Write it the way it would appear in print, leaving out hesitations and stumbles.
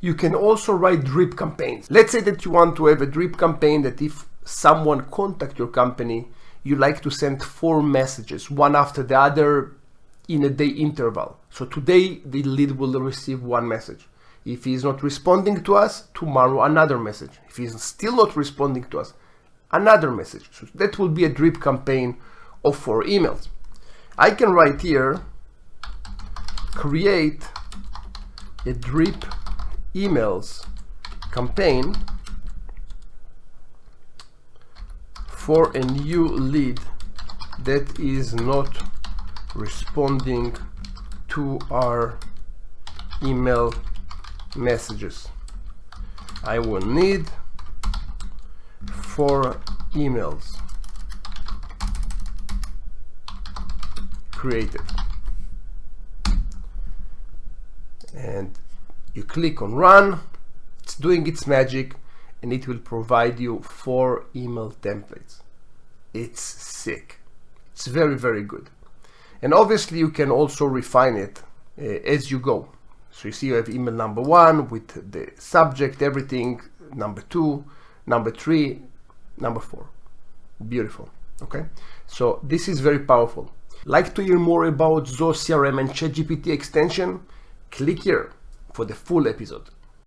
You can also write drip campaigns. Let's say that you want to have a drip campaign that if someone contacts your company, you like to send 4 messages, one after the other in a day interval. So today the lead will receive 1 message. If he's not responding to us, tomorrow another message. If he's still not responding to us, another message. So that will be a drip campaign of 4 emails. I can write here, create a drip emails campaign for a new lead that is not responding to our email messages. I will need 4 emails created, and you click on run. It's doing its magic, and it will provide you 4 email templates. It's sick. It's very, very good. And obviously you can also refine it as you go. So you see you have email number 1 with the subject, everything, number 2, number 3, number 4. Beautiful. Okay, so this is very powerful. Like to hear more about Zoho CRM and ChatGPT extension? Click here for the full episode.